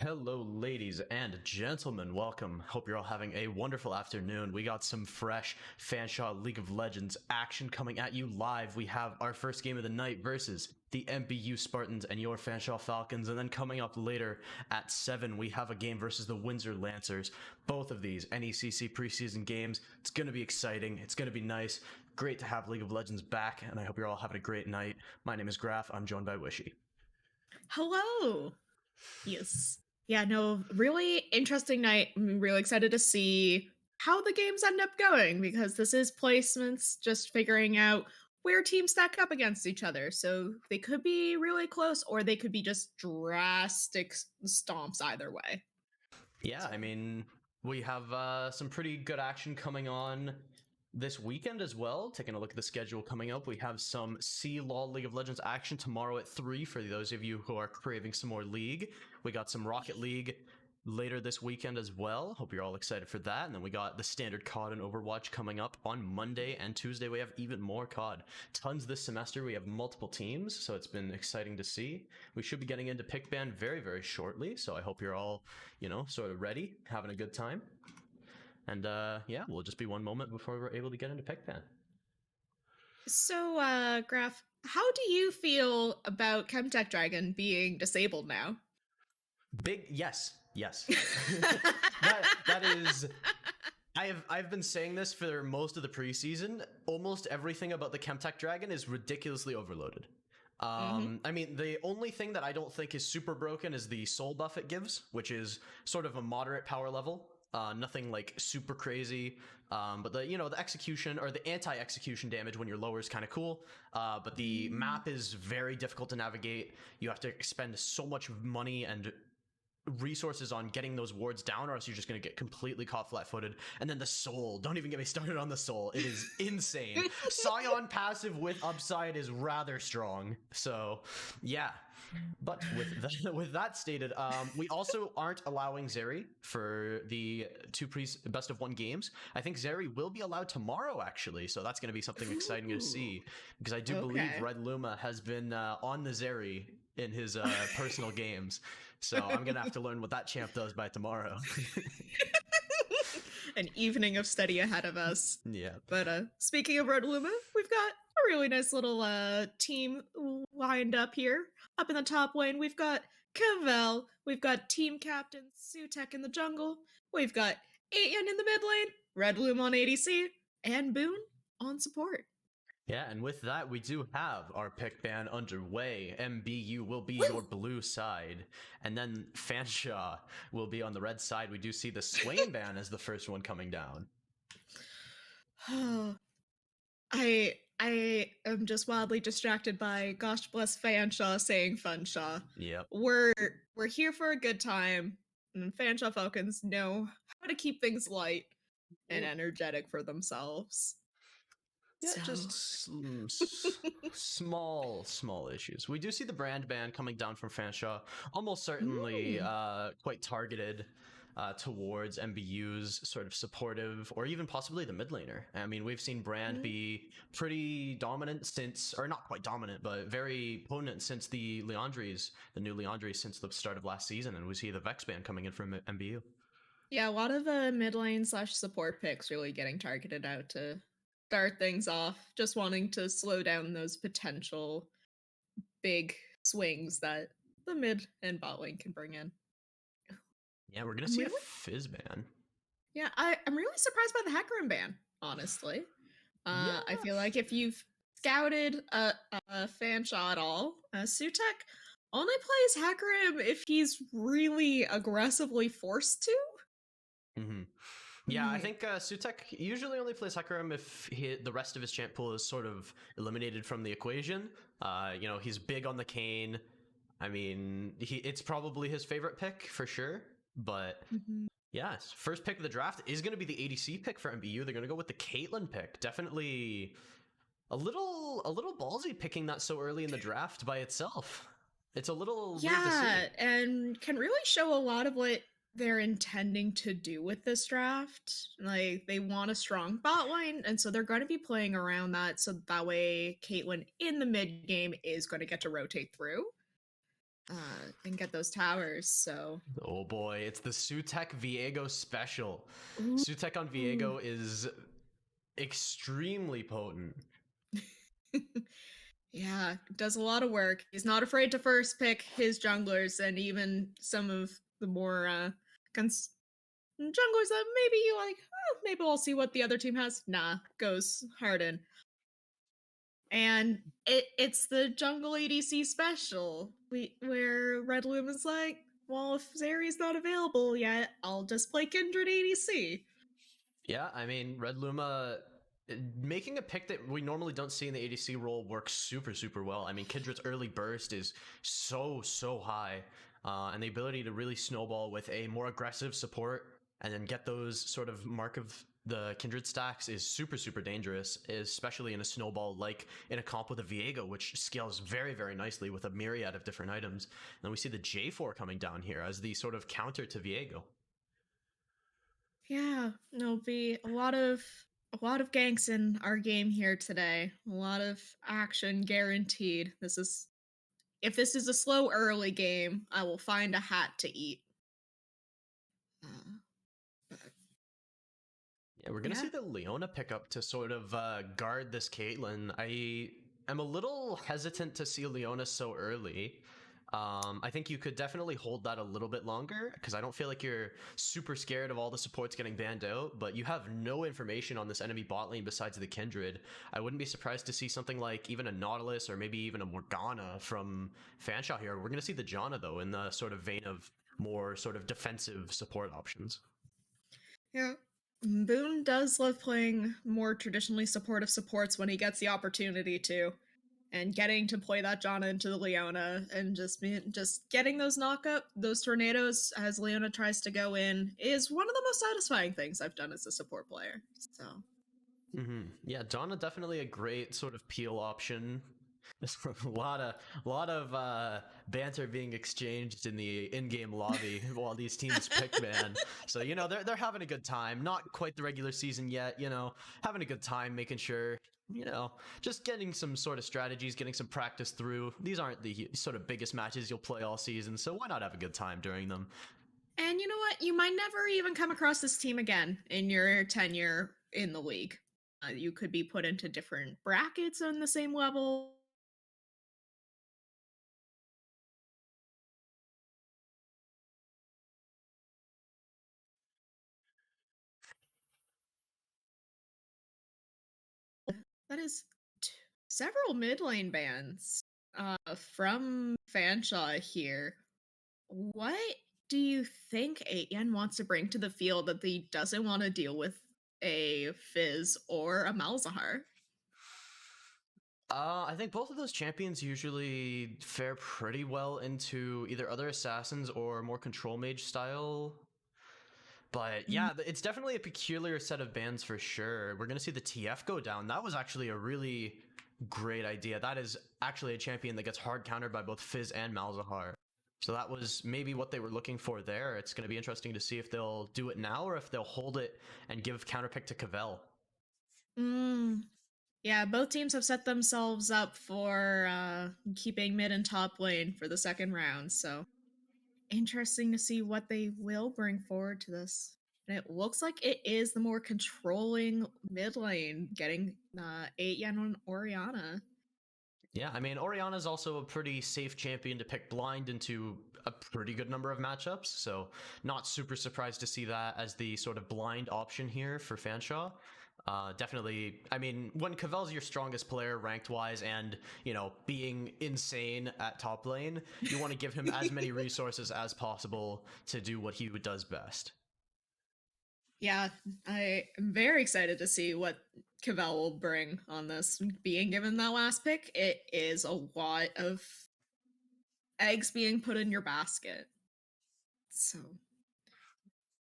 Hello, ladies and gentlemen. Welcome. Hope you're all having a wonderful afternoon. We got some fresh Fanshawe League of Legends action coming at you live. We have our first game of the night versus the MBU Spartans and your Fanshawe Falcons. And then coming up later at 7, we have a game versus the Windsor Lancers. Both of these necc preseason games. It's going to be exciting. It's going to be nice. Great to have League of Legends back, and I hope you're all having a great night. My name is Graf. I'm joined by Wishy. Hello. Yes. Yeah, no, really interesting night. I'm really excited to see how the games end up going because this is placements, just figuring out where teams stack up against each other. So they could be really close or they could be just drastic stomps either way. Yeah, I mean, we have some pretty good action coming on this weekend as well. Taking a look at the schedule coming up, we have some C-Law League of Legends action tomorrow at 3 for those of you who are craving some more League. We got some Rocket League later this weekend as well. Hope you're all excited for that. And then we got the standard COD and Overwatch coming up on Monday and Tuesday. We have even more COD. Tons this semester. We have multiple teams, so it's been exciting to see. We should be getting into pick ban very, very shortly, so I hope you're all, sort of ready, having a good time. And yeah, we'll just be one moment before we're able to get into pick ban. So, Graf, how do you feel about Chemtech Dragon being disabled now? Yes. that is. I've been saying this for most of the preseason. Almost everything about the Chemtech Dragon is ridiculously overloaded. I mean, the only thing that I don't think is super broken is the soul buff it gives, which is sort of a moderate power level. Nothing like super crazy, but the execution or the anti-execution damage when you're lower is kind of cool. But the map is very difficult to navigate. You have to expend so much money and resources on getting those wards down, or else you're just going to get completely caught flat-footed. And then the soul, don't even get me started on the soul. It is insane. Scion passive with upside is rather strong, so yeah. But with that stated, we also aren't allowing Zeri for the two best of one games. I think Zeri will be allowed tomorrow, actually, so that's going to be something exciting to see, because I do believe Red Luma has been on the Zeri in his personal games. So I'm going to have to learn what that champ does by tomorrow. An evening of study ahead of us. Yeah. But speaking of Red Luma, we've got a really nice little team lined up here. Up in the top lane, we've got Cavell, we've got team captain Sutek in the jungle, we've got Ayan in the mid lane, Red Loom on ADC, and Boone on support. Yeah, and with that, we do have our pick ban underway. MBU will be your blue side, and then Fanshawe will be on the red side. We do see the Swain ban as the first one coming down. I am just wildly distracted by gosh bless Fanshawe saying Fanshawe. Yep. We're here for a good time, and Fanshawe Falcons know how to keep things light and energetic for themselves. Yeah, just small issues. We do see the brand ban coming down from Fanshawe, almost certainly quite targeted towards MBU's sort of supportive, or even possibly the mid laner. I mean, we've seen Brand be pretty dominant since, or not quite dominant, but very potent since the new Leandries since the start of last season, and we see the Vex ban coming in from MBU. Yeah, a lot of the mid lane / support picks really getting targeted out to start things off, just wanting to slow down those potential big swings that the mid and bot lane can bring in. Yeah, we're gonna see a Fizz ban. Yeah, I'm really surprised by the Hecarim ban, honestly. Yeah. I feel like if you've scouted a Fanshawe at all, Sutek only plays Hecarim if he's really aggressively forced to. Yeah, I think Sutek usually only plays Hecarim if the rest of his champ pool is sort of eliminated from the equation. He's big on the Kayn. I mean, it's probably his favorite pick for sure. But yeah, first pick of the draft is going to be the ADC pick for MBU. They're going to go with the Caitlyn pick. Definitely a little ballsy picking that so early in the draft by itself. It's a little weird to see. And can really show a lot of what they're intending to do with this draft. Like, they want a strong bot line, and so they're going to be playing around that, so that way Caitlyn in the mid game is going to get to rotate through. and get those towers. So, Oh boy, it's the Sutek Viego special. ooh. Sutek on Viego is extremely potent. Yeah, does a lot of work. He's not afraid to first pick his junglers and even some of the more junglers that maybe you like, oh, maybe we'll see what the other team has. Nah, goes hard in. And it's the jungle ADC special where Red Loom is like, well, if Zeri's not available yet, I'll just play Kindred ADC. Yeah, I mean, Red Luma making a pick that we normally don't see in the ADC role works super, super well. I mean, Kindred's early burst is so high, and the ability to really snowball with a more aggressive support and then get those sort of mark of the Kindred stacks is super, super dangerous, especially in a snowball like in a comp with a Viego, which scales very, very nicely with a myriad of different items. And then we see the J4 coming down here as the sort of counter to Viego. Yeah, there'll be a lot of ganks in our game here today. A lot of action guaranteed. If this is a slow early game, I will find a hat to eat. But Yeah, we're gonna see the Leona pick up to sort of guard this Caitlyn. I am a little hesitant to see Leona so early. I think you could definitely hold that a little bit longer because I don't feel like you're super scared of all the supports getting banned out, but you have no information on this enemy bot lane besides the Kindred. I wouldn't be surprised to see something like even a Nautilus or maybe even a Morgana from Fanshawe here. We're going to see the Janna, though, in the sort of vein of more sort of defensive support options. yeah, Boone does love playing more traditionally supportive supports when he gets the opportunity to. And getting to play that Janna into the Leona and just getting those those tornadoes as Leona tries to go in is one of the most satisfying things I've done as a support player. So, yeah, Janna definitely a great sort of peel option. There's a lot of banter being exchanged in the in-game lobby while these teams pick man. So you know they're having a good time. Not quite the regular season yet. You know, having a good time, making sure. You know, just getting some sort of strategies, getting some practice through. These aren't the sort of biggest matches you'll play all season, so why not have a good time during them? and you know what? You might never even come across this team again in your tenure in the league. You could be put into different brackets on the same level. That is several mid lane bans from Fanshawe here. What do you think Aiden wants to bring to the field that he doesn't want to deal with a Fizz or a Malzahar? I think both of those champions usually fare pretty well into either other assassins or more control mage style. But yeah, it's definitely a peculiar set of bans for sure. We're going to see the TF go down. That was actually a really great idea. That is actually a champion that gets hard countered by both Fizz and Malzahar. So that was maybe what they were looking for there. It's going to be interesting to see if they'll do it now or if they'll hold it and give counterpick to Cavell. Yeah, both teams have set themselves up for keeping mid and top lane for the second round. So interesting to see what they will bring forward to this. And it looks like it is the more controlling mid lane getting 8 Yen on Oriana. Yeah, I mean, Oriana's also a pretty safe champion to pick blind into a pretty good number of matchups, so not super surprised to see that as the sort of blind option here for Fanshawe. Definitely, I mean, when Cavell's your strongest player ranked-wise and, you know, being insane at top lane, you want to give him as many resources as possible to do what he does best. Yeah, I am very excited to see what Cavell will bring on this. Being given that last pick, it is a lot of eggs being put in your basket. So,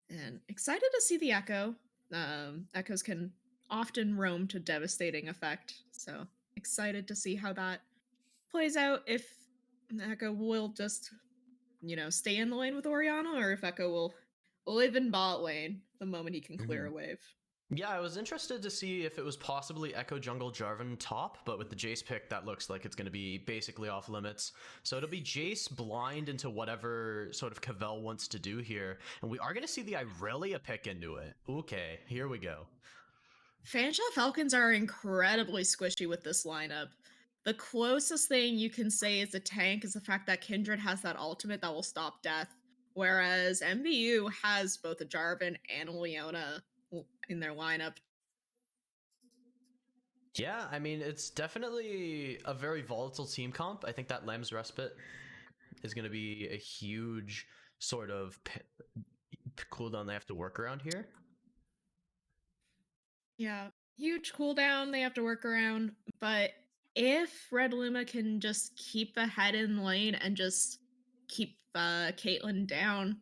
and excited to see the Echo. Echoes can often roam to devastating effect. So, excited to see how that plays out. If Echo will just, stay in the lane with Oriana, or if Echo will live in bot lane the moment he can clear a wave. Yeah, I was interested to see if it was possibly Echo Jungle Jarvan top, but with the Jace pick, that looks like it's going to be basically off limits. So it'll be Jace blind into whatever sort of Cavell wants to do here. And we are going to see the Irelia pick into it. Okay, here we go. Fanshawe Falcons are incredibly squishy with this lineup. The closest thing you can say is a tank is the fact that Kindred has that ultimate that will stop death, whereas MBU has both a Jarvan and a Leona in their lineup. Yeah, I mean, it's definitely a very volatile team comp. I think that Lamb's Respite is going to be a huge sort of cooldown they have to work around here. Yeah, huge cooldown they have to work around, but if Red Luma can just keep ahead in lane and just keep Caitlyn down,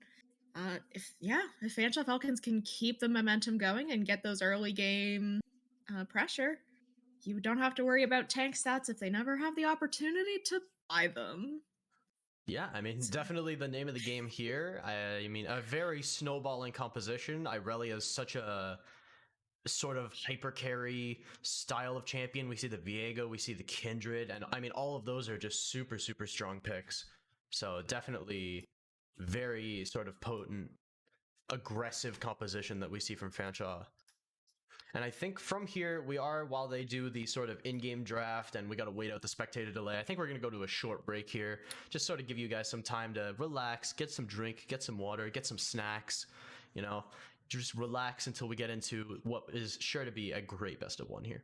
if Fanshawe Falcons can keep the momentum going and get those early game pressure, you don't have to worry about tank stats if they never have the opportunity to buy them. Yeah, I mean, definitely the name of the game here. I mean, a very snowballing composition. Irelia is such a sort of hyper carry style of champion. We see the Viego, we see the Kindred, and I mean, all of those are just super, super strong picks. So definitely very sort of potent, aggressive composition that we see from Fanshawe. And I think from here, we are, while they do the sort of in-game draft and we got to wait out the spectator delay, I think we're going to go to a short break here. Just sort of give you guys some time to relax, get some drink, get some water, get some snacks, you know, just relax until we get into what is sure to be a great best of one here.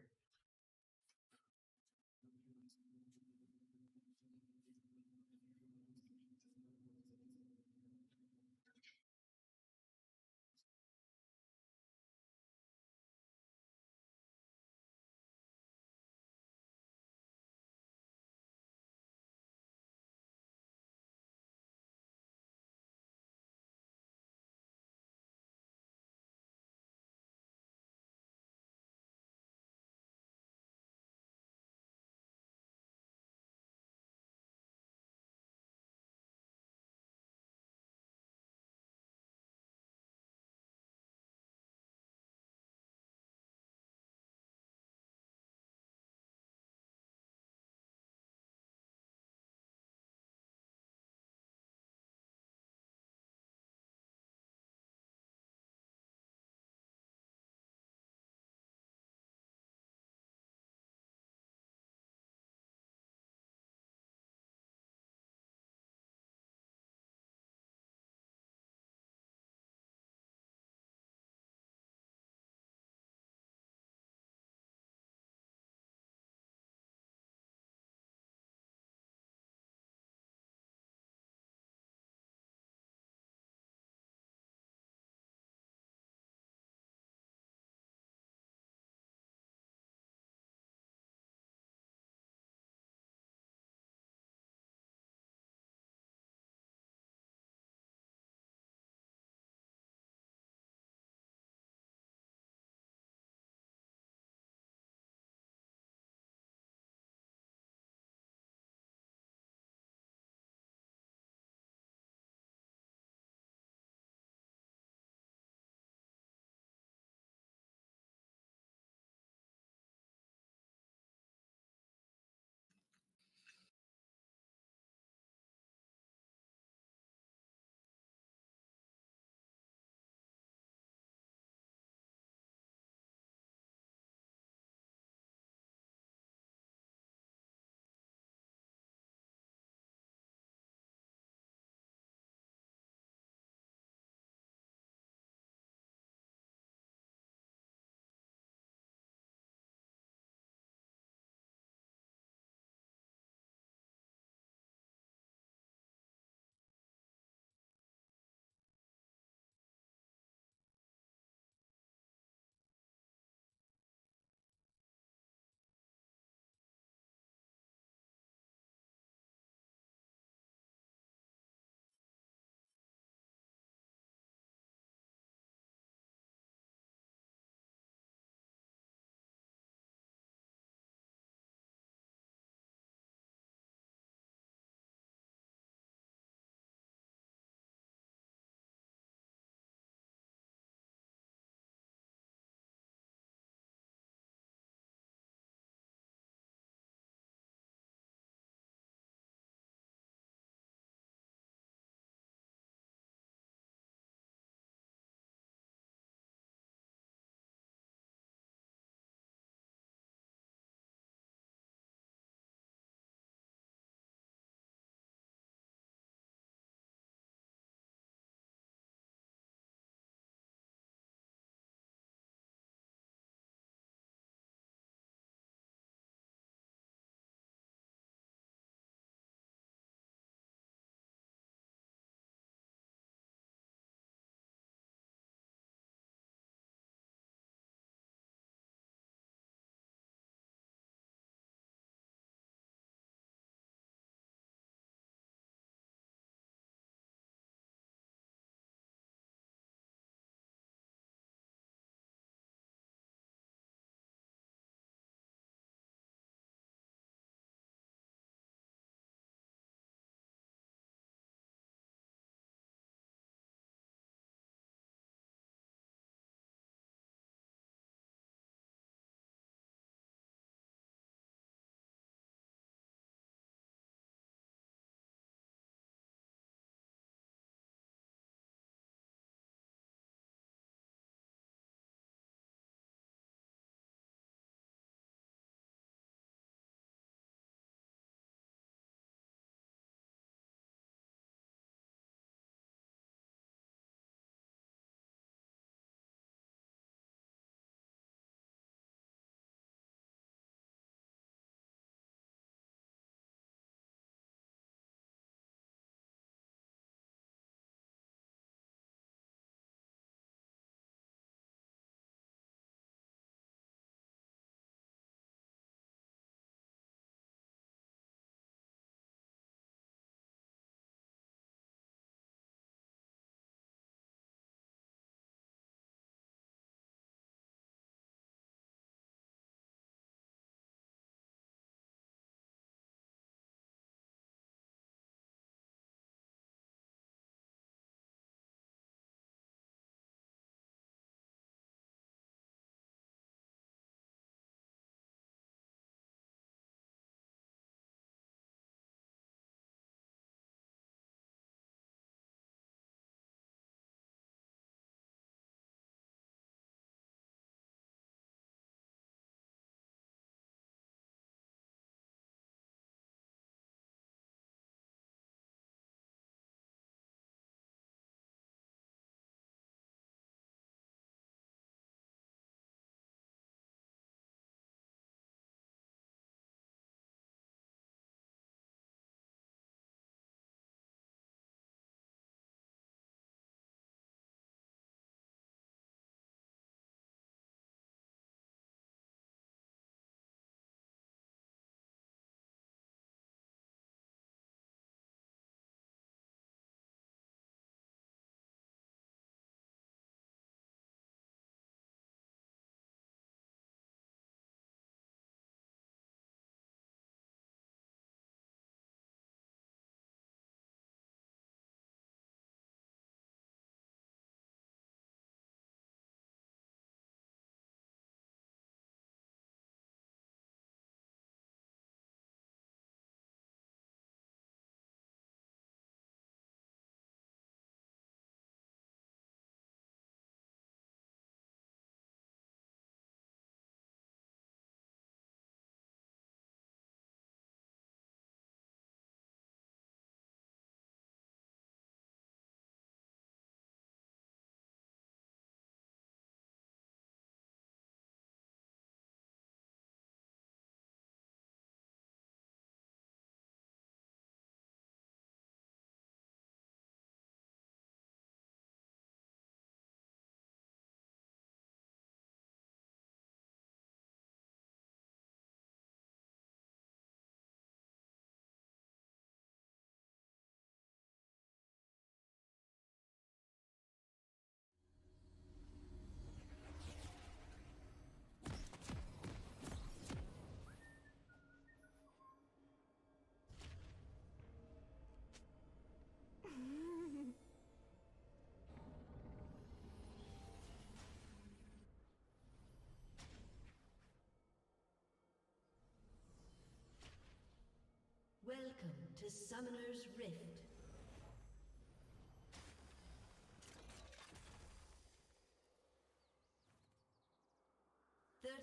Welcome to Summoner's Rift.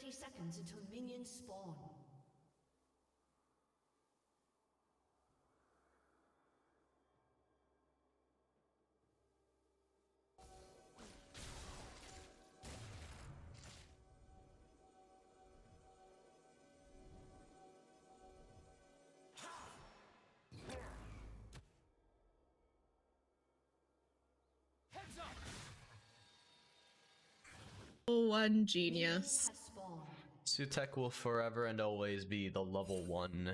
Seconds until minions spawn. One genius. Sutek will forever and always be the level 1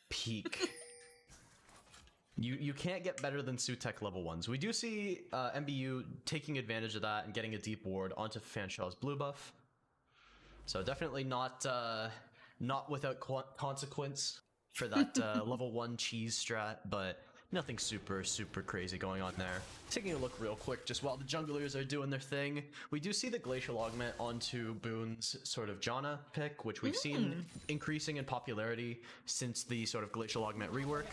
peak. You can't get better than Sutek level 1s. We do see MBU taking advantage of that and getting a deep ward onto Fanshawe's blue buff. So definitely not without consequence for that level 1 cheese strat, but nothing super crazy going on there. Taking a look real quick just while the junglers are doing their thing, we do see the Glacial Augment onto Boone's sort of Janna pick, which we've seen increasing in popularity since the sort of Glacial Augment rework.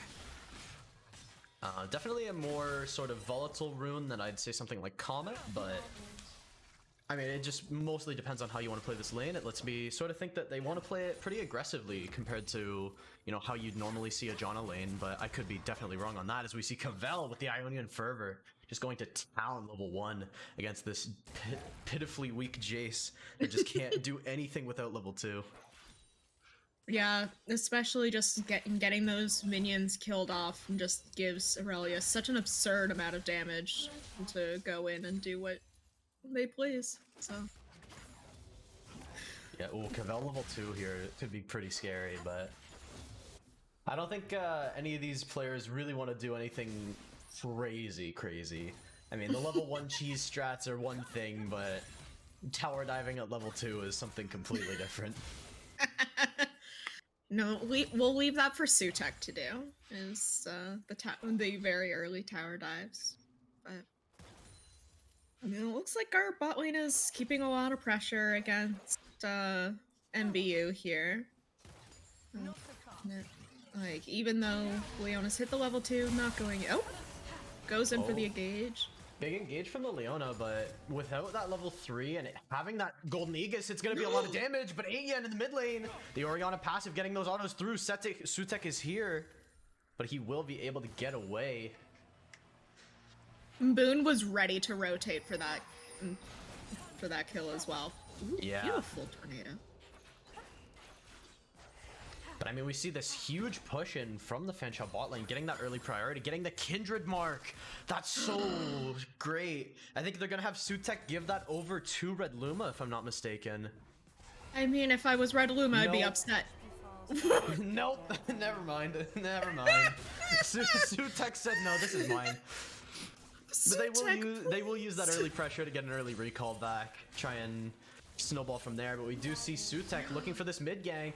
Definitely a more sort of volatile rune than I'd say something like Comet, but I mean, it just mostly depends on how you want to play this lane. It lets me sort of think that they want to play it pretty aggressively compared to, you know, how you'd normally see a Janna lane, but I could be definitely wrong on that, as we see Cavell with the Ionian Fervor just going to town level 1 against this pitifully weak Jace that just can't do anything without level 2. Yeah, especially just getting those minions killed off and just gives Aurelia such an absurd amount of damage to go in and do what they please. So yeah, Cavell level 2 here could be pretty scary, but I don't think any of these players really want to do anything crazy. I mean, the level 1 cheese strats are one thing, but tower diving at level 2 is something completely different. No, we'll leave that for Sutek to do, is the very early tower dives. But I mean, it looks like our bot lane is keeping a lot of pressure against MBU here. Like, even though Leona's hit the level 2, not going... Oh! Goes in for the engage. Big engage from the Leona, but without that level 3 and having that Golden Aegis, it's going to be a lot of damage, but Ayan in the mid lane. The Orianna passive getting those autos through. Sutek is here, but he will be able to get away. Boone was ready to rotate for that kill as well. Ooh, yeah. Beautiful tornado. But I mean, we see this huge push in from the Fanshawe bot lane, getting that early priority, getting the Kindred mark. That's so great. I think they're going to have Sutek give that over to Red Luma, if I'm not mistaken. I mean, if I was Red Luma, I'd be upset. Nope. Never mind. Sutek said, no, this is mine. But they will use that early pressure to get an early recall back, try and snowball from there. But we do see Sutek looking for this mid gank.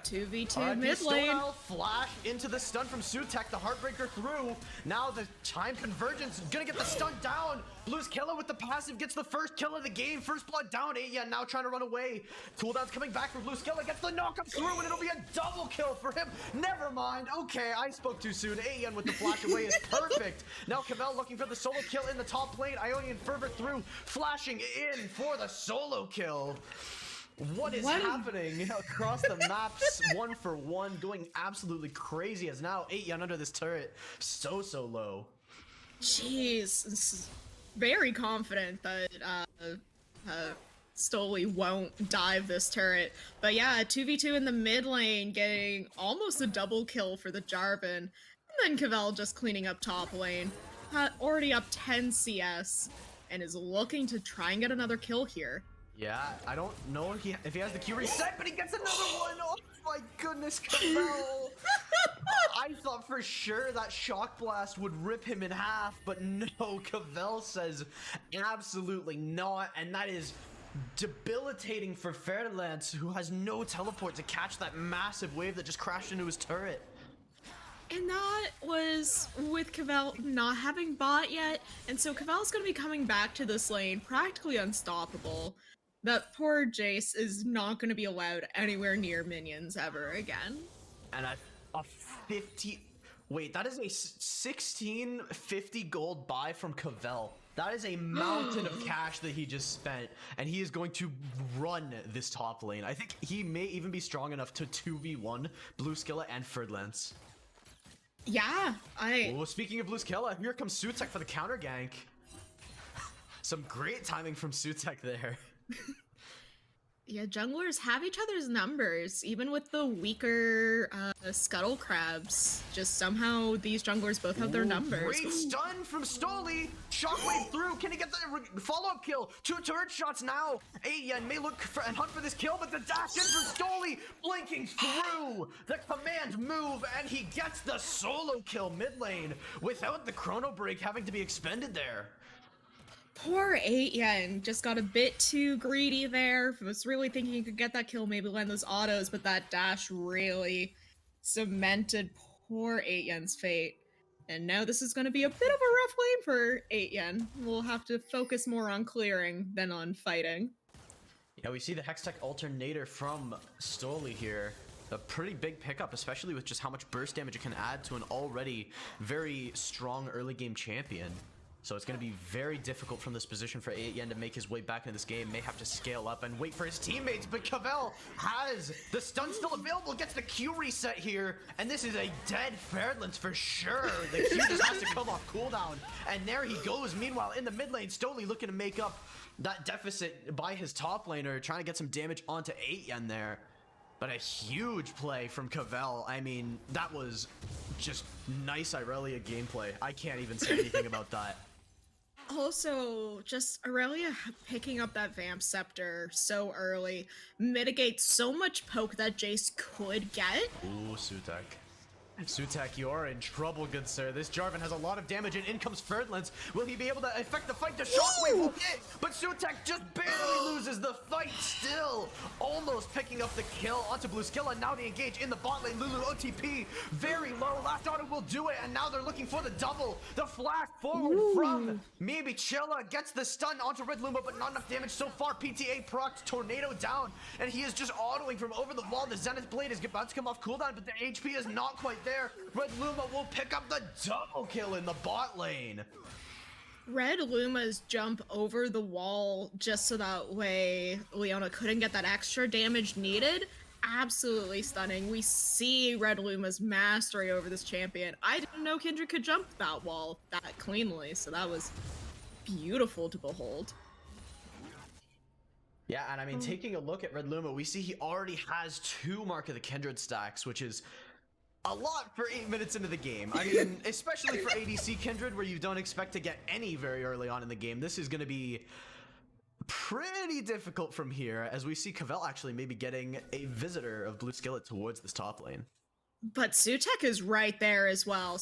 2v2 mid lane. Flash into the stun from Sutek, the Heartbreaker through. Now the time convergence is gonna get the stun down. Blue's killer with the passive gets the first kill of the game. First blood down. Ayan now trying to run away. Cooldown's coming back for Blue's killer. Gets the knock up through, and it'll be a double kill for him. Never mind. Okay, I spoke too soon. Ayan with the flash away is perfect. Now Cavell looking for the solo kill in the top lane. Ionian Fervor through, flashing in for the solo kill. What is happening across the maps? 1 for 1, going absolutely crazy as now Ayan under this turret. So low. Jeez. Very confident that Stoli won't dive this turret. But yeah, 2v2 in the mid lane, getting almost a double kill for the Jarvan. And then Cavell just cleaning up top lane. Already up 10 CS, and is looking to try and get another kill here. Yeah, I don't know if he has the Q reset, but he gets another one. Oh my goodness, Cavell. I thought for sure that Shock Blast would rip him in half, but no, Cavell says absolutely not, and that is debilitating for Ferdinand, who has no teleport to catch that massive wave that just crashed into his turret. And that was with Cavell not having bot yet, and so Cavell's going to be coming back to this lane practically unstoppable. That poor Jace is not going to be allowed anywhere near minions ever again. And a 50. Wait, that is a 1650 gold buy from Cavell. That is a mountain of cash that he just spent, and he is going to run this top lane. I think he may even be strong enough to 2v1 Blueskilla and Ferdlance. Yeah, Oh, speaking of Blueskilla, here comes Sutek for the counter gank. Some great timing from Sutek there. Yeah, junglers have each other's numbers, even with the weaker scuttle crabs. Just somehow these junglers both have their numbers. Great stun from Stoli! Shockwave through! Can he get the follow-up kill? 2 turret shots now! Ayan may look for and hunt for this kill, but the dash in from Stoli! Blinking through the command move, and he gets the solo kill mid lane without the chrono break having to be expended there. Poor 8yen just got a bit too greedy there. Was really thinking he could get that kill, maybe land those autos, but that dash really cemented poor 8yen's fate. And now this is going to be a bit of a rough lane for 8yen. We'll have to focus more on clearing than on fighting. Yeah, we see the Hextech Alternator from Stoli here. A pretty big pickup, especially with just how much burst damage it can add to an already very strong early game champion. So it's going to be very difficult from this position for 8yen to make his way back into this game. May have to scale up and wait for his teammates, but Cavell has the stun still available, gets the Q reset here, and this is a dead Ferdlance for sure. The Q just has to come off cooldown, and there he goes. Meanwhile, in the mid lane, Stoli looking to make up that deficit by his top laner, trying to get some damage onto 8yen there. But a huge play from Cavell. I mean, that was just nice Irelia gameplay. I can't even say anything about that. Also, just Aurelia picking up that Vamp Scepter so early mitigates so much poke that Jace could get. Ooh, Sutek. Sutek, you are in trouble, good sir. This Jarvan has a lot of damage, and in comes Ferdlance. Will he be able to affect the fight? The Shockwave will hit, but Sutek just barely loses the fight still. Almost picking up the kill onto Blueskilla. Now they engage in the bot lane. Lulu OTP, very low. Last auto will do it, and now they're looking for the double. The flash forward from maybe Chilla gets the stun onto Red Luma, but not enough damage so far. PTA procs Tornado down, and he is just autoing from over the wall. The Zenith Blade is about to come off cooldown, but the HP is not quite there. Red Luma will pick up the double kill in the bot lane. Red Luma's jump over the wall just so that way Leona couldn't get that extra damage needed. Absolutely stunning. We see Red Luma's mastery over this champion. I didn't know Kindred could jump that wall that cleanly, so that was beautiful to behold. Yeah, and I mean, taking a look at Red Luma, we see he already has 2 Mark of the Kindred stacks, which is a lot for 8 minutes into the game. I mean, especially for ADC Kindred, where you don't expect to get any very early on in the game. This is going to be pretty difficult from here, as we see Cavell actually maybe getting a visitor of Blueskilla towards this top lane. But Sutek is right there as well.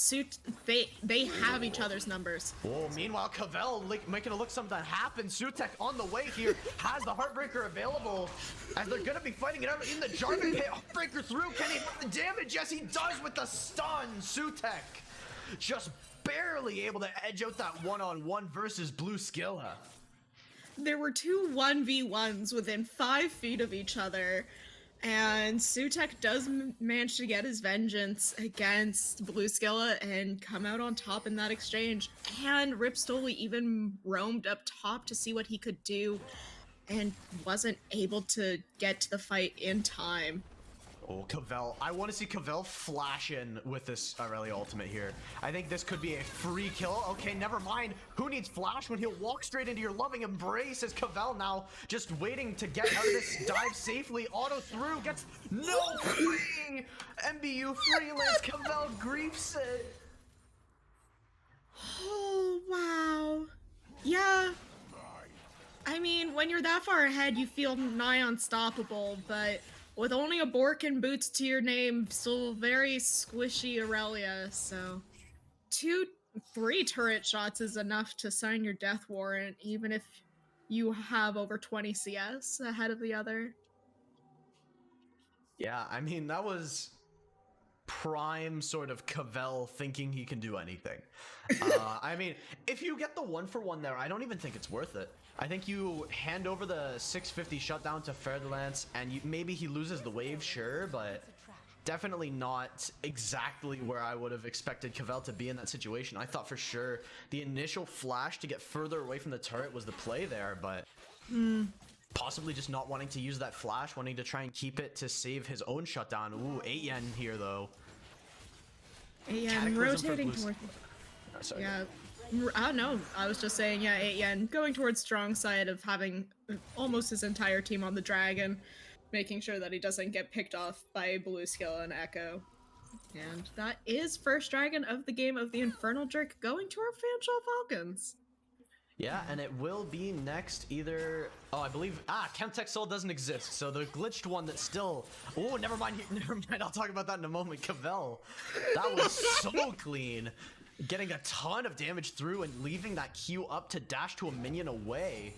They have each other's numbers. Oh, meanwhile, Cavell making a look something happen. Sutek on the way here has the Heartbreaker available, as they're going to be fighting it out in the Jarvan pit. Heartbreaker through. Can he hit the damage? Yes, he does with the stun. Sutek just barely able to edge out that one-on-one versus Blueskilla. There were 2 1v1s within 5 feet of each other. And Sutek does manage to get his vengeance against Blueskilla and come out on top in that exchange. And Rip Stoli even roamed up top to see what he could do and wasn't able to get to the fight in time. Oh, Cavell. I want to see Cavell flash in with this Aurelia ultimate here. I think this could be a free kill. Okay, never mind. Who needs flash when he'll walk straight into your loving embrace? As Cavell now just waiting to get out of this dive safely. Auto through, gets no free. MBU freelance. Cavell griefs it. Oh, wow. Yeah. I mean, when you're that far ahead, you feel nigh unstoppable, but with only a Bork and boots to your name, still very squishy Aurelia, so 2-3 turret shots is enough to sign your death warrant, even if you have over 20 CS ahead of the other. Yeah, I mean, that was prime sort of Cavell thinking he can do anything. I mean, if you get the 1-for-1 there, I don't even think it's worth it. I think you hand over the 650 shutdown to Ferdlance, and maybe he loses the wave, sure, but definitely not exactly where I would have expected Cavell to be in that situation. I thought for sure the initial flash to get further away from the turret was the play there, but possibly just not wanting to use that flash, wanting to try and keep it to save his own shutdown. Ooh, 8 yen here though. 8 yen Cataclysm rotating for toward. Oh, sorry. Yeah. I don't know. I was just saying, yeah, 8 yen going towards strong side of having almost his entire team on the dragon, making sure that he doesn't get picked off by Blue Skill and Echo. And that is first dragon of the game of the Infernal Jerk going to our Fanshawe Falcons. Yeah, and it will be next either... Oh, I believe... Chemtech Soul doesn't exist, so the glitched one that's still... Oh, never mind, I'll talk about that in a moment. Cavell. That was so clean. Getting a ton of damage through and leaving that Q up to dash to a minion away.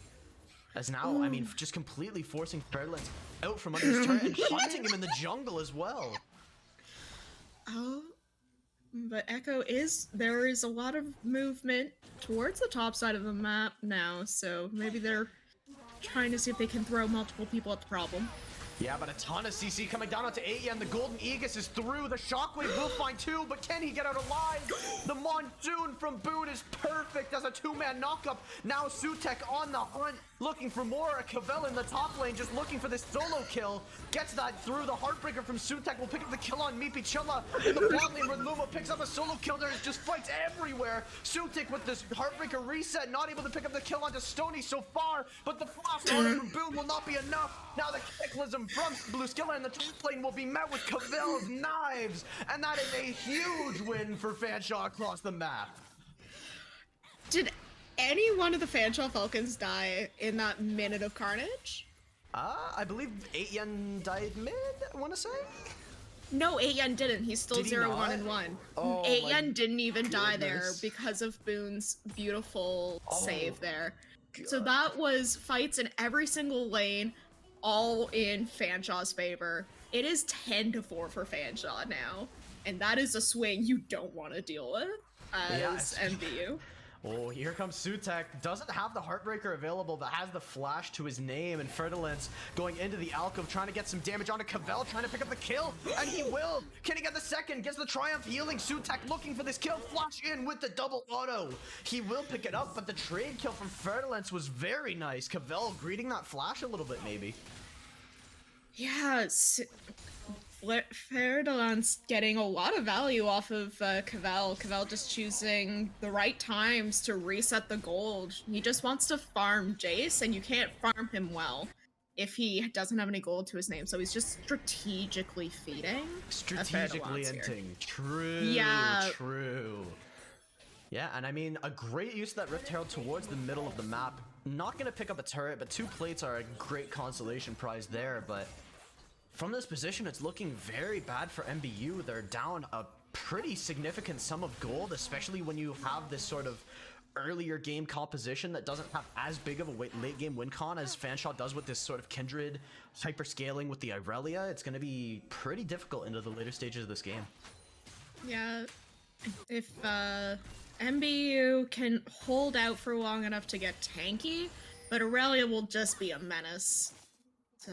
As now, I mean, just completely forcing Fairlands out from under his turret and hunting him in the jungle as well. Oh, but Echo there is a lot of movement towards the top side of the map now, so maybe they're trying to see if they can throw multiple people at the problem. Yeah, but a ton of CC coming down onto 8 yen. The Golden Aegis is through. The Shockwave will find 2, but can he get out alive? The Monsoon from Boone is perfect as a 2-man knockup. Now Sutek on the hunt, looking for more. A Cavell in the top lane, just looking for this solo kill. Gets that through. The Heartbreaker from Sutek will pick up the kill on Meepy Chilla. In the bot lane, where Luma picks up a solo kill. There's just fights everywhere. Sutek with this Heartbreaker reset, not able to pick up the kill onto Stony so far, but the flash order from Boone will not be enough. Now the Cataclysm from Blue Skilla in the top lane will be met with Cavell's knives, and that is a huge win for Fanshawe across the map. Did any one of the Fanshawe Falcons die in that minute of carnage? I believe 8 yen died mid, I want to say? No, 8 yen didn't. He's still Did he 0, not? 1, and 1. Oh 8 my yen didn't even die there goodness. because of Boone's beautiful save there. So God. that was fights in every single lane, all in Fanshawe's favor. It is 10-4 for Fanshawe now, and that is a swing you don't want to deal with as MBU. Oh, here comes Sutek. Doesn't have the Heartbreaker available, but has the flash to his name. And Ferdinand's going into the alcove, trying to get some damage onto Cavell, trying to pick up the kill. And he will. Can he get the second? Gets the Triumph healing. Sutek looking for this kill. Flash in with the double auto. He will pick it up, but the trade kill from Ferdinand was very nice. Cavell greeting that flash a little bit, maybe. Yeah, Ferdinand's getting a lot of value off of Cavell. Cavell just choosing the right times to reset the gold. He just wants to farm Jace, and you can't farm him well if he doesn't have any gold to his name. So he's just strategically feeding. Strategically ending. True. Yeah. True. Yeah, and I mean, a great use of that Rift Herald towards the middle of the map. Not going to pick up a turret, but 2 plates are a great consolation prize there, but from this position, it's looking very bad for MBU. They're down a pretty significant sum of gold, especially when you have this sort of earlier game composition that doesn't have as big of a late game win con as Fanshawe does with this sort of kindred hyperscaling with the Irelia. It's going to be pretty difficult into the later stages of this game. Yeah, if MBU can hold out for long enough to get tanky, but Aurelia will just be a menace. So,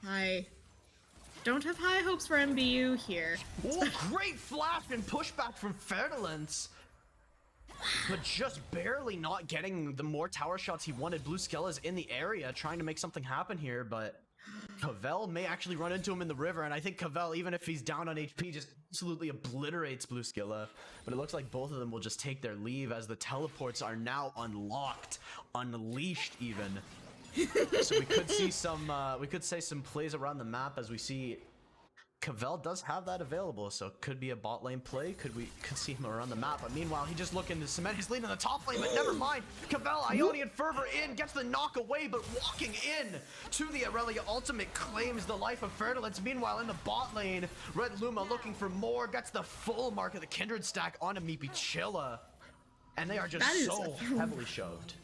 I don't have high hopes for MBU here. Oh, great flash and pushback from Ferdinand. But just barely not getting the more tower shots he wanted. Blue Skella's in the area trying to make something happen here, but Cavell may actually run into him in the river, and I think Cavell, even if he's down on HP, just absolutely obliterates Blue Skella. But it looks like both of them will just take their leave as the teleports are now unlocked, unleashed even. So we could see some, some plays around the map as we see Cavell does have that available, so it could be a bot lane play. Could see him around the map, but meanwhile he just looking to cement his lead in the top lane, but never mind. Cavell, Ionian Fervor in, gets the knock away, but walking in to the Aurelia ultimate claims the life of Ferdinand. Meanwhile in the bot lane, Red Luma looking for more, gets the full mark of the Kindred stack onto Meepy Chilla, and they are just so heavily shoved.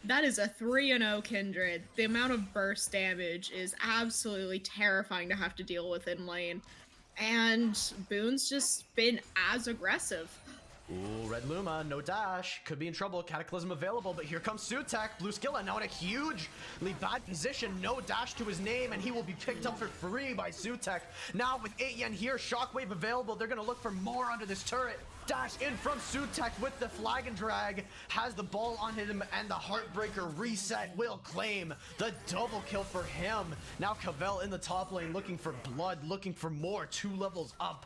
That is a 3-0 Kindred. The amount of burst damage is absolutely terrifying to have to deal with in lane. And Boone's just been as aggressive. Ooh, Red Luma, no dash. Could be in trouble. Cataclysm available, but here comes Sutek. Blue Skilla now in a hugely bad position. No dash to his name, and he will be picked up for free by Sutek. Now with 8 yen here, Shockwave available. They're going to look for more under this turret. Dash in from Sutek with the flag and drag. Has the ball on him, and the Heartbreaker reset will claim the double kill for him. Now Cavell in the top lane looking for blood, looking for more. 2 levels up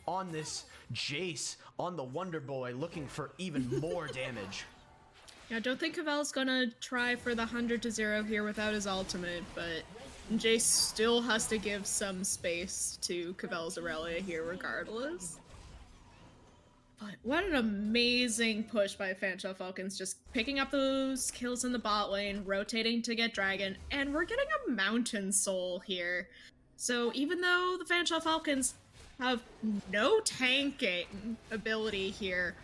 on this Jace, on the Wonder Boy, looking for even more damage. Yeah, I don't think Cavell's gonna try for the 100-0 here without his ultimate, but Jace still has to give some space to Cavell's Aurelia here regardless. But what an amazing push by Fanshawe Falcons, just picking up those kills in the bot lane, rotating to get Dragon, and we're getting a Mountain Soul here. So even though the Fanshawe Falcons have no tanking ability here,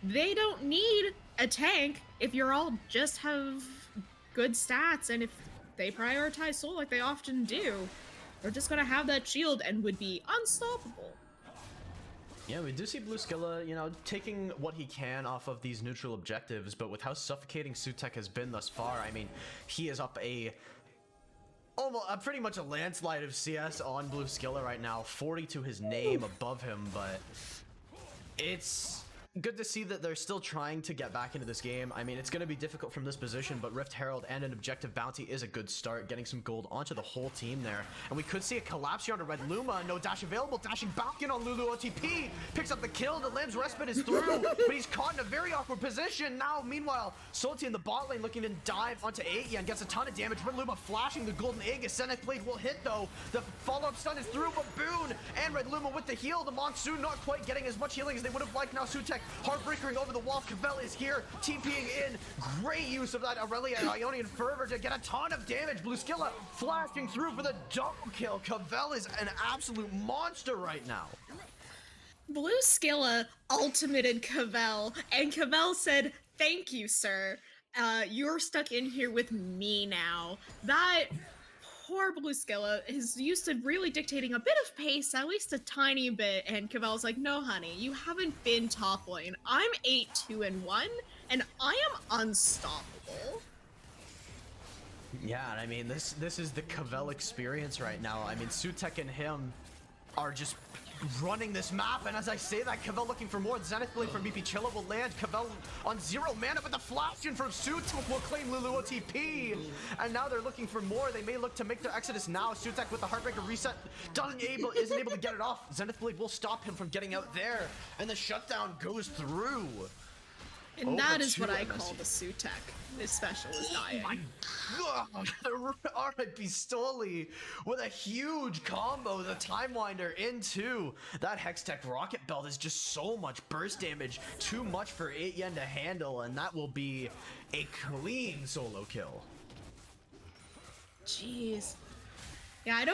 they don't need a tank if you're all just have good stats, and if they prioritize soul like they often do, they're just gonna have that shield and would be unstoppable. Yeah, we do see Blue Skilla, you know, taking what he can off of these neutral objectives, but with how suffocating Sutek has been thus far, I mean, he is up almost pretty much a landslide of CS on Blue Skilla right now. 40 to his name above him, but it's good to see that they're still trying to get back into this game. I mean, it's going to be difficult from this position, but Rift Herald and an objective bounty is a good start, getting some gold onto the whole team there. And we could see a collapse here onto Red Luma. No dash available. Dashing back in on Lulu OTP. Picks up the kill. The Lamb's Respite is through, but he's caught in a very awkward position. Now, meanwhile, Salty in the bot lane looking to dive onto 8 and gets a ton of damage. Red Luma flashing the golden egg. A Senate Blade will hit, though. The follow-up stun is through, but Boone and Red Luma with the heal. The Monsoon not quite getting as much healing as they would have liked. Now Sutek Heartbreakering over the wall. Cavell is here, TPing in. Great use of that Aurelia and Ionian Fervor to get a ton of damage. Blue Skilla flashing through for the double kill. Cavell is an absolute monster right now. Blue Skilla ultimated Cavell, and Cavell said, "Thank you, sir. You're stuck in here with me now." That poor Blue Skilla is used to really dictating a bit of pace, at least a tiny bit, and Cavell's like, "No, honey, you haven't been top lane. I'm 8-2-1, and I am unstoppable." Yeah, I mean, this is the Cavell experience right now. I mean, Sutek and him are just running this map, and as I say that, Cavell looking for more. Zenith Blade from BP Chilla will land. Cavell on 0 mana, but the flash in from Sutek will claim Lulu OTP, and now they're looking for more. They may look to make their exodus now. Sutek with the Heartbreaker reset isn't able to get it off. Zenith Blade will stop him from getting out there, and the shutdown goes through. And that is what I call the Sutek. This special is dying. My God, R.I.P. Stoli with a huge combo, the Time Winder into that Hextech Rocket Belt is just so much burst damage, too much for 8 yen to handle, and that will be a clean solo kill. Jeez. Yeah,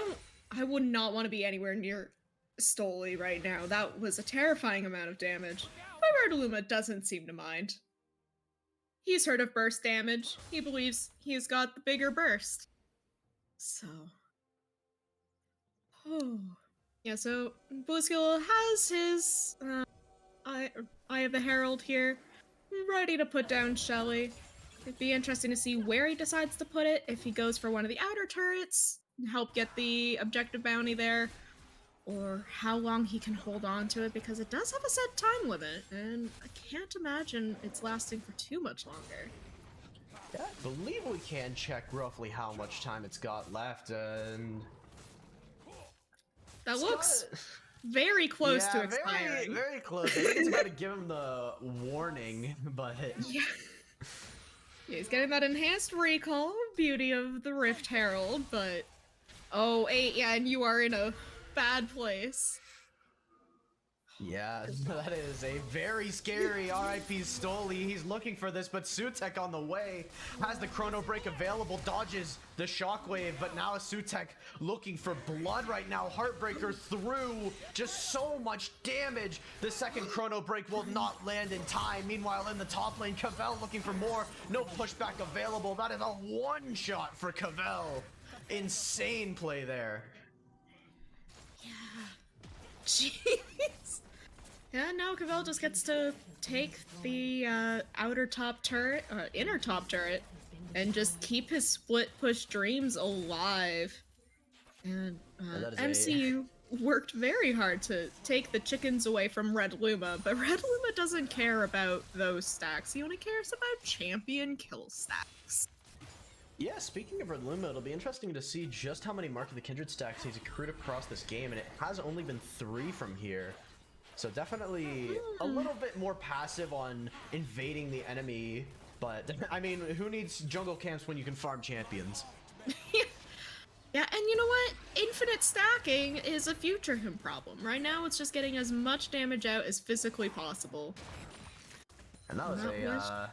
I would not want to be anywhere near Stoli right now. That was a terrifying amount of damage. But Red Luma doesn't seem to mind. He's heard of burst damage. He believes he's got the bigger burst. So... oh. Yeah, so Blue Skill has his Eye of the Herald here, ready to put down Shelly. It'd be interesting to see where he decides to put it, if he goes for one of the outer turrets, help get the objective bounty there, or how long he can hold on to it, because it does have a set time limit, and I can't imagine it's lasting for too much longer. Yeah, I believe we can check roughly how much time it's got left, and... that looks very close to expiring. Very, very close. I think it's about to give him the warning, but... yeah. Yeah, he's getting that enhanced recall, beauty of the Rift Herald, but... oh, yeah, and you are in a bad place. Yeah, that is a very scary R.I.P. Stoli. He's looking for this, but Sutek on the way has the Chrono Break available, dodges the Shockwave, but now Sutek looking for blood right now. Heartbreaker through, just so much damage. The second Chrono Break will not land in time. Meanwhile, in the top lane, Cavell looking for more. No pushback available. That is a one-shot for Cavell. Insane play there. Yeah. Jeez. Yeah, no, Cavell just gets to take the inner top turret, and just keep his split push dreams alive. And that is MCU worked very hard to take the chickens away from Red Luma, but Red Luma doesn't care about those stacks. He only cares about champion kill stacks. Yeah, speaking of Red Luma, it'll be interesting to see just how many Mark of the Kindred stacks he's accrued across this game, and it has only been 3 from here. So definitely a little bit more passive on invading the enemy, but I mean, who needs jungle camps when you can farm champions? Yeah, and you know what? Infinite stacking is a future him problem. Right now, it's just getting as much damage out as physically possible. And that was a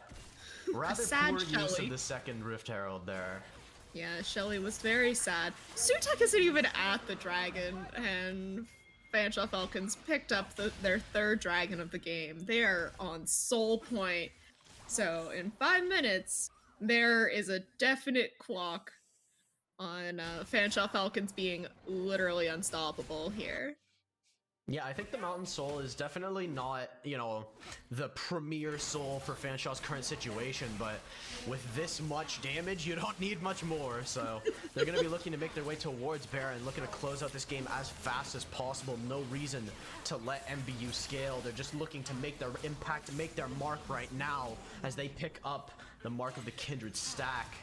rather poor use of the second Rift Herald there. Yeah, Shelly was very sad. Sutek isn't even at the dragon, and Fanshawe Falcons picked up their 3rd dragon of the game. They are on soul point. So in 5 minutes, there is a definite clock on Fanshawe Falcons being literally unstoppable here. Yeah, I think the Mountain Soul is definitely not, you know, the premier soul for Fanshawe's current situation, but with this much damage, you don't need much more, so they're going to be looking to make their way towards Baron, looking to close out this game as fast as possible. No reason to let MBU scale. They're just looking to make their impact, make their mark right now as they pick up the Mark of the Kindred stack.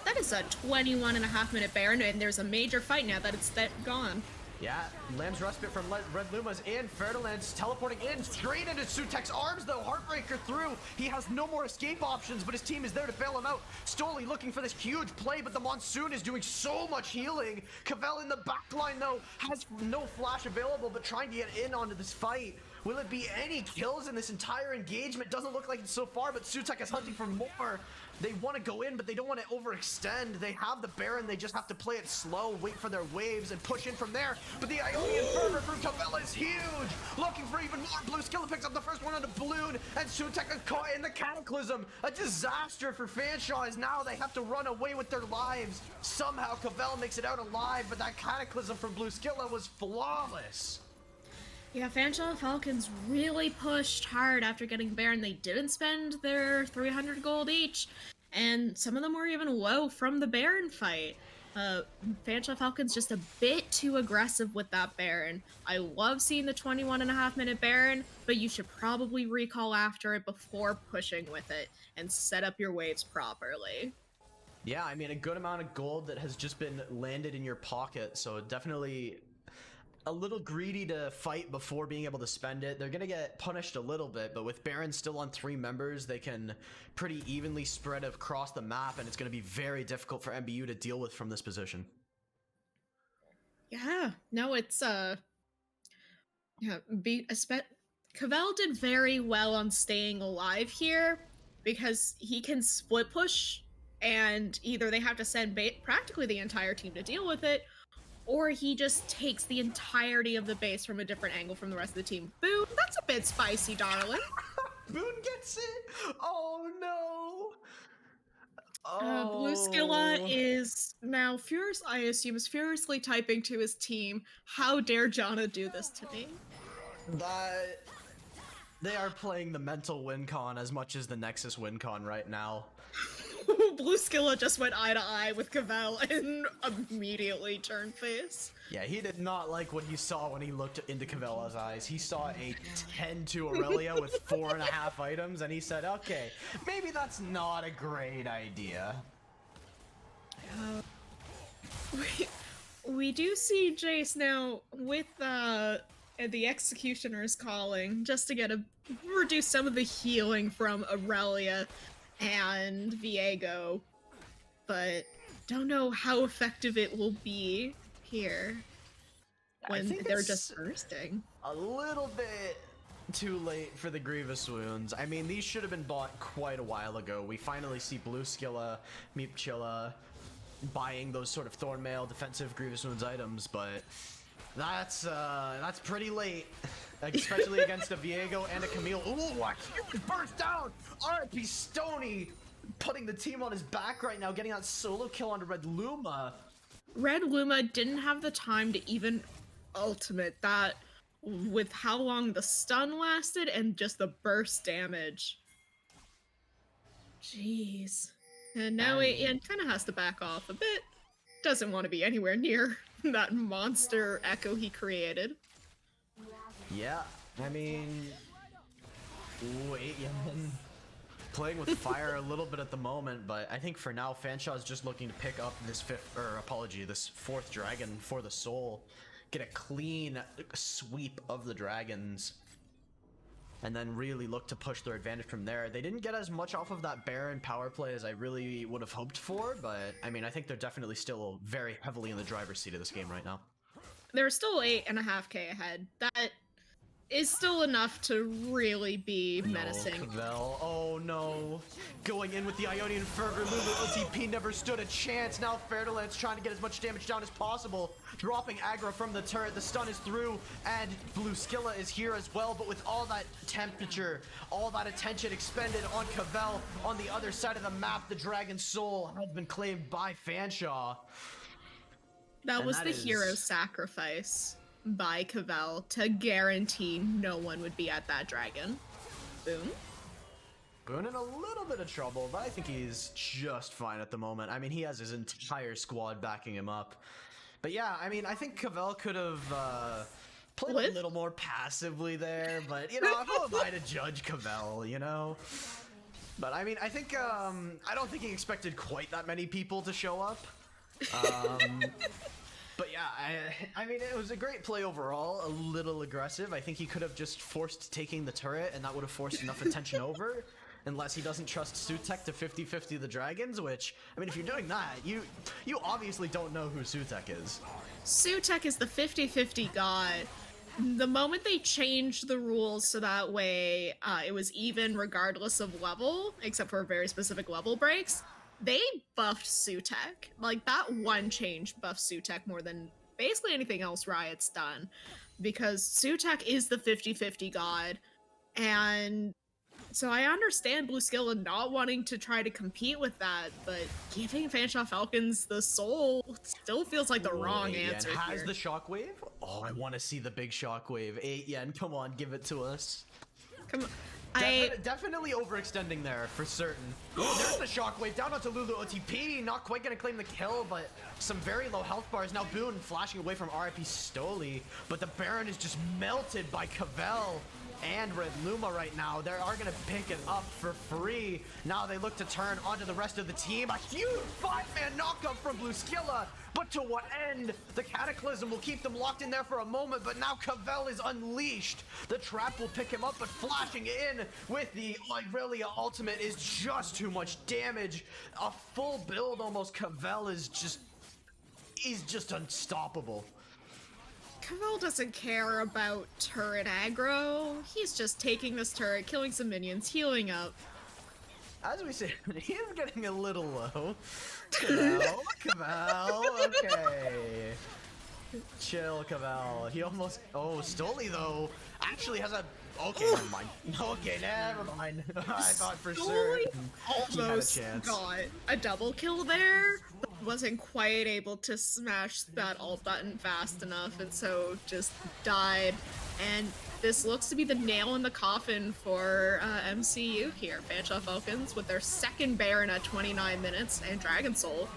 That is a 21.5-minute Baron, and there's a major fight now that it's gone. Yeah, Lamb's Respite from Red Luma's in. Ferdinand's teleporting in straight into Sutek's arms, though. Heartbreaker through. He has no more escape options, but his team is there to bail him out. Stoli looking for this huge play, but the Monsoon is doing so much healing. Cavell in the backline, though, has no flash available, but trying to get in onto this fight. Will it be any kills in this entire engagement? Doesn't look like it so far, but Sutek is hunting for more. They want to go in, but they don't want to overextend. They have the Baron. They just have to play it slow, wait for their waves, and push in from there. But the Ionian Fervor from Cavell is huge. Looking for even more. Blue Skilla picks up the first one on the balloon, and Sutek is caught in the Cataclysm. A disaster for Fanshawe as now they have to run away with their lives. Somehow Cavell makes it out alive, but that Cataclysm from Blue Skilla was flawless. Yeah, Fanshawe Falcons really pushed hard after getting Baron. They didn't spend their 300 gold each, and some of them were even low from the Baron fight. Fanshawe Falcons just a bit too aggressive with that Baron. I love seeing the 21.5-minute Baron, but you should probably recall after it before pushing with it and set up your waves properly. Yeah, I mean, a good amount of gold that has just been landed in your pocket, so definitely a little greedy to fight before being able to spend it. They're gonna get punished a little bit, but with Baron still on 3 members, they can pretty evenly spread across the map, and it's gonna be very difficult for MBU to deal with from this position. Yeah, no, it's Cavell did very well on staying alive here because he can split push, and either they have to send practically the entire team to deal with it, or he just takes the entirety of the base from a different angle from the rest of the team. Boom, that's a bit spicy, darling. Boone gets it! Oh no! Blue Skilla is now furiously typing to his team, "How dare Janna do this to me?" They are playing the mental win con as much as the Nexus win con right now. Blue Skilla just went eye to eye with Cavell and immediately turned face. Yeah, he did not like what he saw when he looked into Cavella's eyes. He saw a 10-2 Aurelia with 4.5 items, and he said, okay, maybe that's not a great idea. We do see Jace now with the Executioner's calling, just to reduce some of the healing from Aurelia and Viego, but don't know how effective it will be here when they're just bursting. A little bit too late for the Grievous Wounds. I mean, these should have been bought quite a while ago. We finally see Blue Skilla, Meepchilla buying those sort of Thornmail defensive Grievous Wounds items, but that's pretty late, especially against a Viego and a Camille. Ooh, a huge burst down! RP Stony putting the team on his back right now, getting that solo kill onto Red Luma. Red Luma didn't have the time to even ultimate that with how long the stun lasted and just the burst damage. Jeez. And now Ian kind of has to back off a bit. Doesn't want to be anywhere near that monster echo he created. Yeah, I mean, wait, yeah, playing with fire a little bit at the moment, but I think for now, Fanshawe is just looking to pick up this this fourth dragon for the soul, get a clean sweep of the dragons, and then really look to push their advantage from there. They didn't get as much off of that Baron power play as I really would have hoped for, but I mean, I think they're definitely still very heavily in the driver's seat of this game right now. They're still 8.5k ahead. That is still enough to really be menacing. No, Cavell. Oh no. Going in with the Ionian Fervor. Lulu OTP never stood a chance. Now Fairland's trying to get as much damage down as possible. Dropping aggro from the turret. The stun is through. And Blue Skilla is here as well. But with all that temperature, all that attention expended on Cavell, on the other side of the map, the Dragon Soul has been claimed by Fanshawe. That was the hero sacrifice by Cavell to guarantee no one would be at that dragon. Boone in a little bit of trouble, but I think he's just fine at the moment. I mean, he has his entire squad backing him up. But yeah, I mean, I think Cavell could have played a little more passively there, but you know, who am I to judge Cavell, you know? But I mean, I think, I don't think he expected quite that many people to show up. But yeah, I mean, it was a great play overall, a little aggressive. I think he could have just forced taking the turret, and that would have forced enough attention over, unless he doesn't trust Sutek to 50-50 the dragons, which, I mean, if you're doing that, you obviously don't know who Sutek is. Sutek is the 50-50 god. The moment they changed the rules so that way it was even regardless of level, except for very specific level breaks, they buffed Sutek. Like, that one change buffed Sutek more than basically anything else Riot's done. Because Sutek is the 50-50 god. And so I understand Blue Skilla not wanting to try to compete with that, but giving Fanshawe Falcons the soul still feels like the wrong answer has here. The shockwave? Oh, I want to see the big shockwave. 8 yen, come on, give it to us. Come on. Definitely overextending there, for certain. Ooh, there's the shockwave down onto Lulu OTP. Not quite gonna claim the kill, but some very low health bars. Now Boone flashing away from RIP Stoli, but the Baron is just melted by Cavell and Red Luma right now. They are gonna pick it up for free. Now they look to turn onto the rest of the team. A huge 5-man knockup from Blue Skilla. But to what end? The Cataclysm will keep them locked in there for a moment, but now Cavell is unleashed. The trap will pick him up, but flashing in with the Irelia ultimate is just too much damage. A full build almost. Cavell is just unstoppable. Cavell doesn't care about turret aggro. He's just taking this turret, killing some minions, healing up. As we said, he is getting a little low. Cavell, okay. Chill, Cavell. He almost... Oh, Stoli, though, actually has a... Okay, never mind. Okay, never mind. I thought for sure almost got a double kill there, but wasn't quite able to smash that alt button fast enough, and so just died. And this looks to be the nail in the coffin for MCU here. Fanshawe Falcons with their second Baron at 29 minutes and Dragon Soul.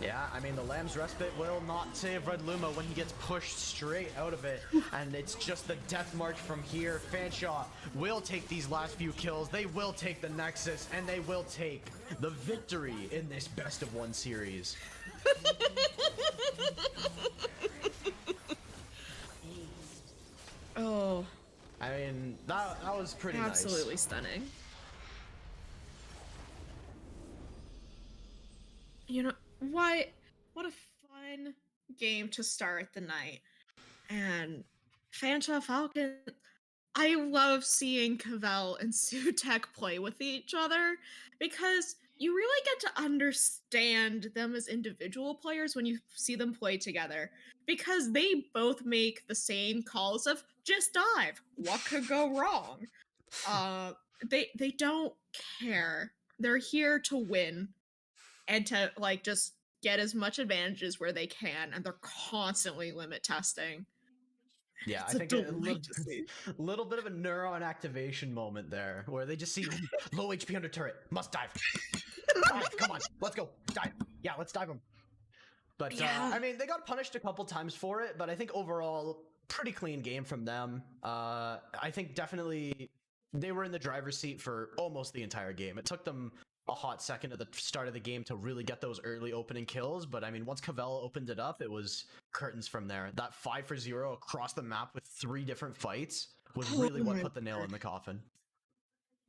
Yeah, I mean, the Lamb's Respite will not save Red Luma when he gets pushed straight out of it. And it's just the death march from here. Fanshawe will take these last few kills. They will take the Nexus, and they will take the victory in this best-of-1 series. Oh. I mean, that was pretty nice. Absolutely stunning. You know, what a fun game to start the night. And Fanshawe Falcon, I love seeing Cavell and Sutek play with each other because you really get to understand them as individual players when you see them play together, because they both make the same calls of just dive. What could go wrong? They don't care. They're here to win and to like just get as much advantages where they can, and they're constantly limit testing. Yeah, It's I a think a delight to see. little bit of a neuron activation moment there, where they just see low HP under turret, must dive, dive, come on, let's go, dive, yeah, let's dive him. But Yeah. I mean, they got punished a couple times for it, but I think overall, pretty clean game from them. I think definitely they were in the driver's seat for almost the entire game. It took them a hot second at the start of the game to really get those early opening kills, but I mean, once Cavell opened it up, it was curtains from there. That 5-for-0 across the map with 3 different fights was really what my put the nail word. in the coffin.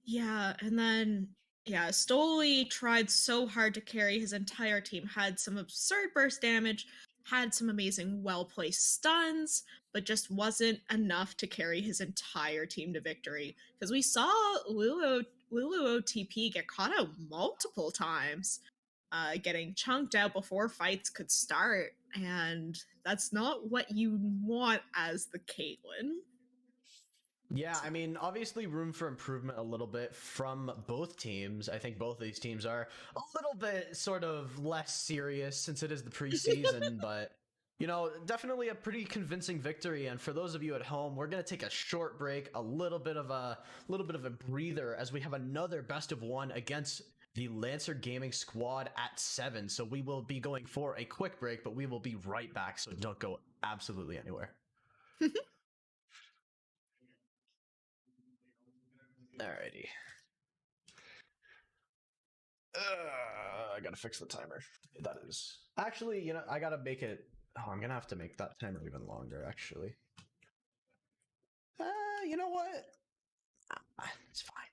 Yeah, and then Stoli tried so hard to carry his entire team, had some absurd burst damage, had some amazing well-placed stuns, but just wasn't enough to carry his entire team to victory. Because we saw Lulu OTP get caught out multiple times, getting chunked out before fights could start, and that's not what you want as the Caitlyn. Yeah, I mean, obviously room for improvement a little bit from both teams. I think both of these teams are a little bit sort of less serious since it is the preseason, but you know, definitely a pretty convincing victory. And for those of you at home, we're going to take a short break, a little bit of a breather as we have another best of one against the Lancer Gaming squad at 7. So we will be going for a quick break, but we will be right back, so don't go absolutely anywhere. Alrighty. I gotta fix the timer. That is actually, you know, I gotta make it. Oh, I'm gonna have to make that timer even longer. Actually, you know what? It's fine.